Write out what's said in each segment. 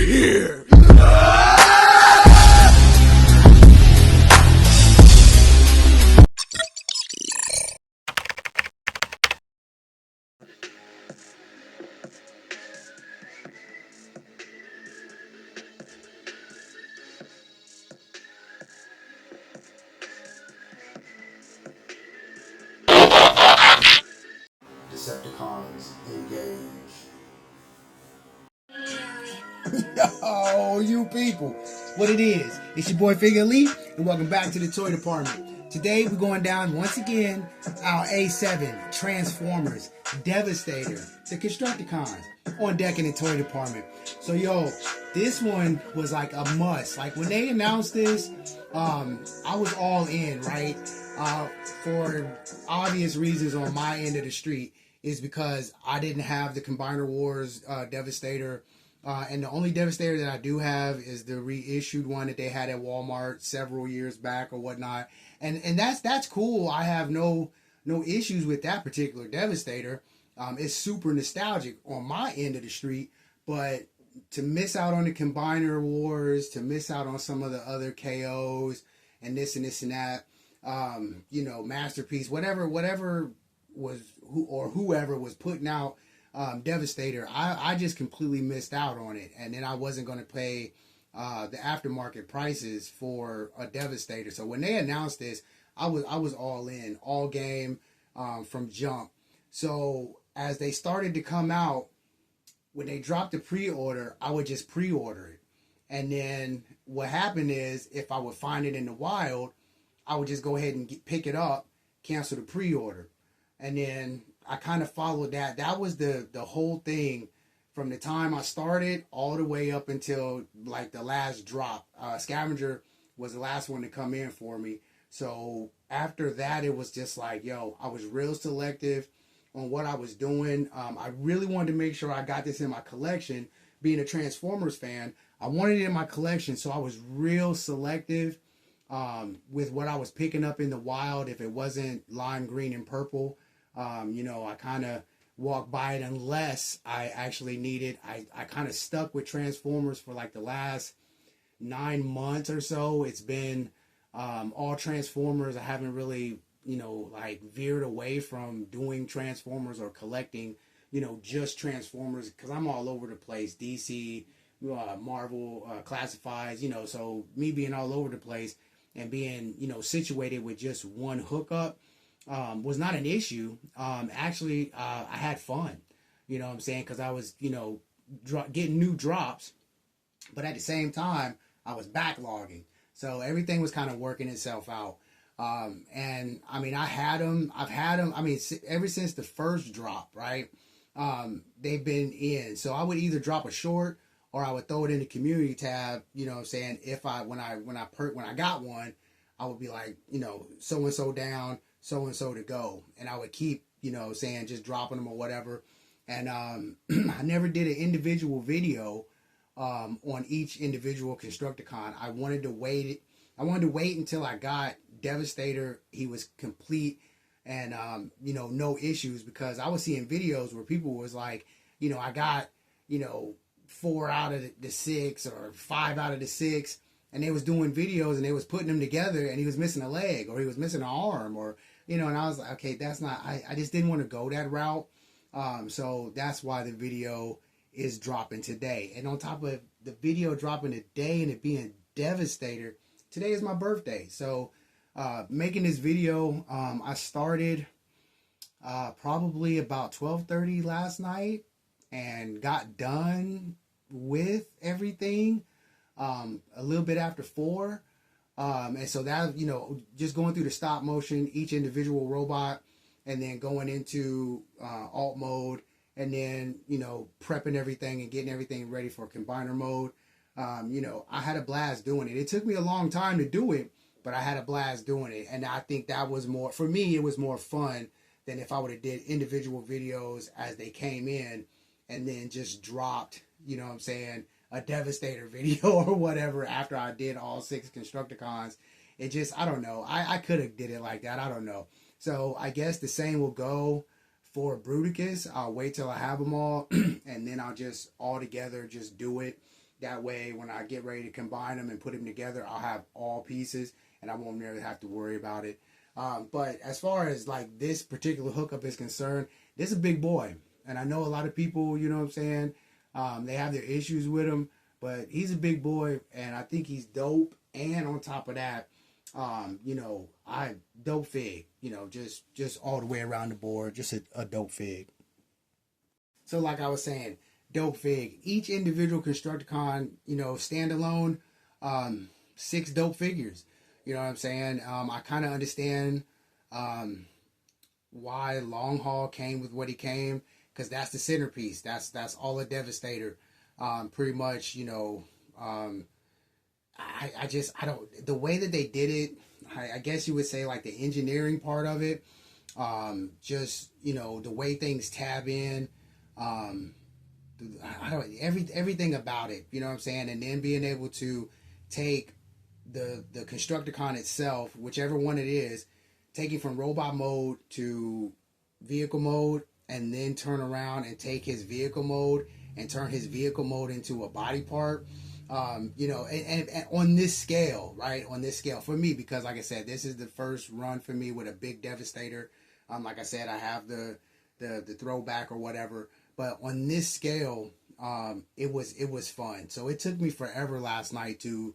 here. Decepticons engage. Yo, you people. What it is, it's your boy Figure Lee, and welcome back to the toy department. Today we're going down once again our A7 Transformers Devastator, the Constructicons, on deck in the toy department. So yo, this one was like a must. Like when they announced this, I was all in, right? For obvious reasons on my end of the street is because I didn't have the Combiner Wars Devastator. And the only Devastator that I do have is the reissued one that they had at Walmart several years back or whatnot. And that's cool. I have no issues with that particular Devastator. It's super nostalgic on my end of the street, but to miss out on the Combiner Wars, to miss out on some of the other KOs and this and that, Masterpiece, whatever was whoever was putting out Devastator, I just completely missed out on it, and then I wasn't going to pay the aftermarket prices for a Devastator. So when they announced this, I was all in, all game from jump. So as they started to come out, when they dropped the pre-order, I would just pre-order it, and then what happened is if I would find it in the wild, I would just go ahead and pick it up, cancel the pre-order, and then I kind of followed that. That was the whole thing from the time I started all the way up until like the last drop. Scavenger was the last one to come in for me. So after that, it was just like, yo, I was real selective on what I was doing. I really wanted to make sure I got this in my collection. Being a Transformers fan, I wanted it in my collection, so I was real selective with what I was picking up in the wild. If it wasn't lime green and purple, I kind of walked by it unless I actually needed. I kind of stuck with Transformers for like the last 9 months or so. It's been all Transformers. I haven't really, veered away from doing Transformers or collecting, just Transformers, because I'm all over the place. DC, Marvel, classifieds, so me being all over the place and being, situated with just one hookup was not an issue. Actually, I had fun, what I'm saying? Because I was, getting new drops, but at the same time, I was backlogging. So everything was kind of working itself out. And I mean, I've had them, ever since the first drop, right? They've been in. So I would either drop a short or I would throw it in the community tab, if when I got one, I would be like, so-and-so down, so-and-so to go. And I would keep, just dropping them or whatever. And I never did an individual video on each individual Constructicon. I wanted to wait until I got Devastator. He was complete and, no issues, because I was seeing videos where people was like, I got, 4 out of the 6 or 5 out of the 6. And they was doing videos and they was putting them together and he was missing a leg or he was missing an arm or, and I was like, okay, that's not, I just didn't want to go that route. So that's why the video is dropping today. And on top of the video dropping today and it being Devastator, today is my birthday. So making this video, I started probably about 12:30 last night and got done with everything a little bit after 4. And so that, just going through the stop motion, each individual robot, and then going into alt mode, and then, prepping everything and getting everything ready for combiner mode. I had a blast doing it. It took me a long time to do it, but I had a blast doing it. And I think that was more, for me, it was more fun than if I would have did individual videos as they came in and then just dropped, a Devastator video or whatever after I did all 6 Constructicons. It just, I don't know. I could have did it like that. I don't know. So I guess the same will go for Bruticus. I'll wait till I have them all and then I'll just all together just do it. That way, when I get ready to combine them and put them together, I'll have all pieces, and I won't really have to worry about it. But as far as like this particular hookup is concerned, this is a big boy, and I know a lot of people, you know what I'm saying, they have their issues with him, but he's a big boy, and I think he's dope. And on top of that, you know, I dope fig, you know, just all the way around the board, just a dope fig. So like I was saying, dope fig. Each individual Constructicon, you know, standalone, 6 dope figures. You know what I'm saying? I kind of understand why Long Haul came with what he came, because that's the centerpiece. That's all a Devastator. Pretty much, you know. I don't, the way that they did it, I guess you would say like the engineering part of it, just, you know, the way things tab in, I don't, everything about it, you know what I'm saying? And then being able to take the Constructicon itself, whichever one it is, take it from robot mode to vehicle mode, and then turn around and take his vehicle mode and turn his vehicle mode into a body part. You know, and on this scale, right? On this scale for me, because like I said, this is the first run for me with a big Devastator. Like I said, I have the throwback or whatever, but on this scale, it was fun. So it took me forever last night to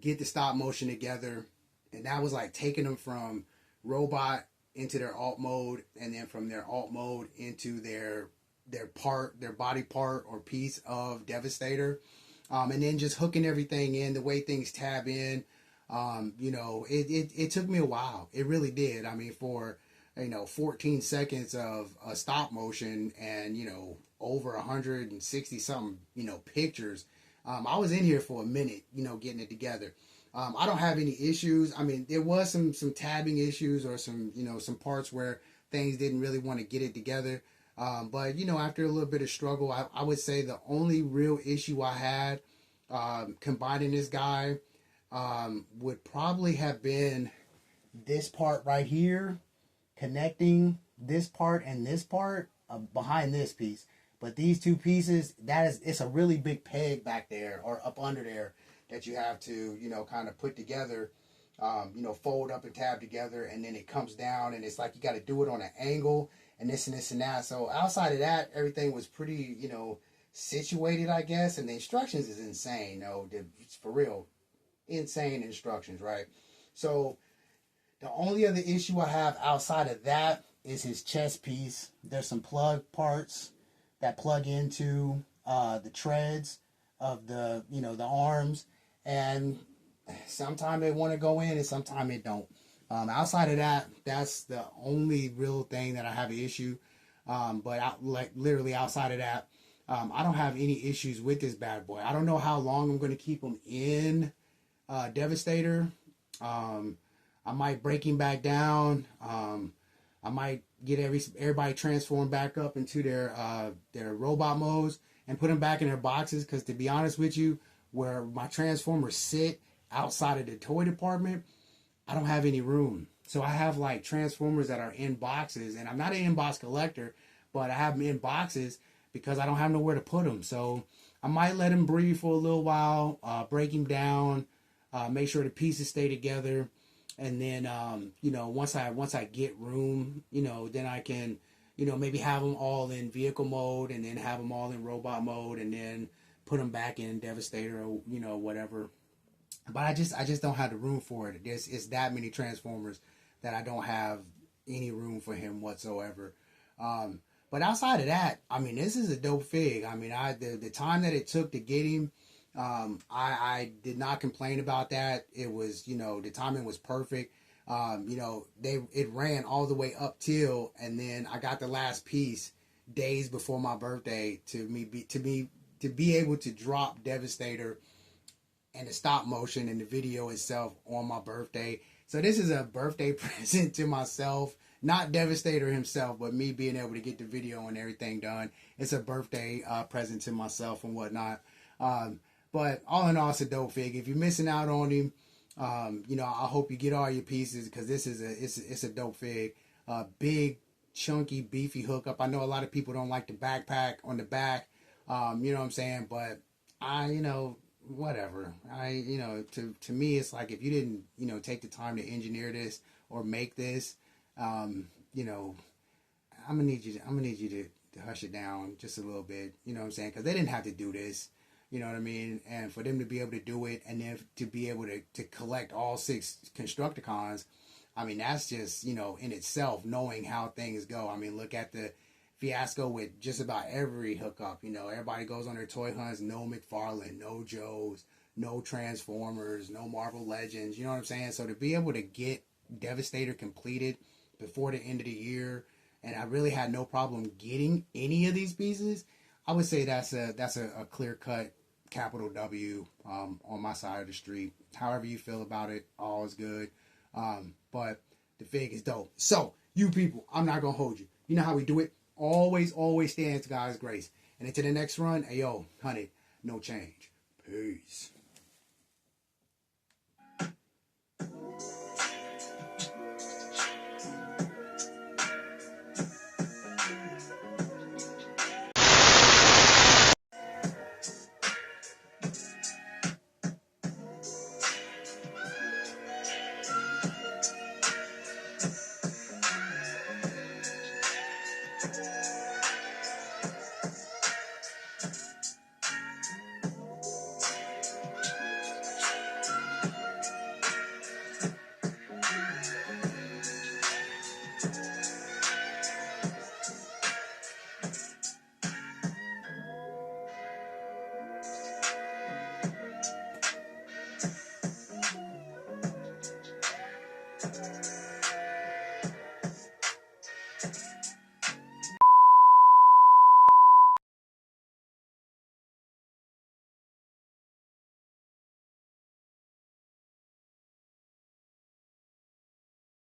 get the stop motion together, and that was like taking them from robot into their alt mode, and then from their alt mode into their body part or piece of Devastator. And then just hooking everything in, the way things tab in, you know, it took me a while. It really did. I mean, for, you know, 14 seconds of a stop motion and, you know, over 160 something, you know, pictures. I was in here for a minute, you know, getting it together. I don't have any issues. I mean, there was some tabbing issues or some, you know, some parts where things didn't really want to get it together. But, you know, after a little bit of struggle, I would say the only real issue I had combining this guy would probably have been this part right here, connecting this part and this part behind this piece. But these two pieces, it's a really big peg back there or up under there that you have to, you know, kind of put together, you know, fold up and tab together, and then it comes down, and it's like you got to do it on an angle. And this and this and that. So outside of that, everything was pretty, you know, situated, I guess. And the instructions is insane. No, it's for real, insane instructions, right? So the only other issue I have outside of that is his chest piece. There's some plug parts that plug into the treads of the, you know, the arms, and sometimes they want to go in and sometimes they don't. Outside of that, that's the only real thing that I have an issue. But like literally outside of that, I don't have any issues with this bad boy. I don't know how long I'm going to keep him in Devastator. I might break him back down. I might get everybody transformed back up into their robot modes and put them back in their boxes. Because to be honest with you, where my Transformers sit outside of the toy department, I don't have any room. So I have like Transformers that are in boxes, and I'm not an in-box collector, but I have them in boxes because I don't have nowhere to put them. So I might let him breathe for a little while, break him down, make sure the pieces stay together, and then you know, once I get room, you know, then I can, you know, maybe have them all in vehicle mode, and then have them all in robot mode, and then put them back in Devastator, or, you know, whatever. But I just don't have the room for it. It's that many Transformers that I don't have any room for him whatsoever. But outside of that, I mean, this is a dope fig. I mean, the time that it took to get him, I did not complain about that. It was, you know, the timing was perfect. You know, it ran all the way up till, and then I got the last piece days before my birthday to be able to drop Devastator and the stop motion and the video itself on my birthday. So this is a birthday present to myself, not Devastator himself, but me being able to get the video and everything done. It's a birthday present to myself and whatnot. But all in all, it's a dope fig. If you're missing out on him, you know, I hope you get all your pieces, because this is it's a dope fig. Big, chunky, beefy hookup. I know a lot of people don't like the backpack on the back. You know what I'm saying? But you know, whatever. You know, to me, it's like if you didn't, you know, take the time to engineer this or make this, you know, I'm gonna need you to hush it down just a little bit. You know what I'm saying? Because they didn't have to do this. You know what I mean? And for them to be able to do it, and then to be able to collect all 6 Constructicons, I mean, that's just, you know, in itself, knowing how things go. I mean, look at the fiasco with just about every hookup. You know, everybody goes on their toy hunts. No McFarlane, no Joes, no Transformers, no Marvel Legends. You know what I'm saying? So to be able to get Devastator completed before the end of the year, and I really had no problem getting any of these pieces, I would say that's a clear cut capital W on my side of the street. However you feel about it, all is good. But the fig is dope. So, you people, I'm not going to hold you. You know how we do it. Always stand to God's grace. And into the next run, hey, yo, honey, no change. Peace.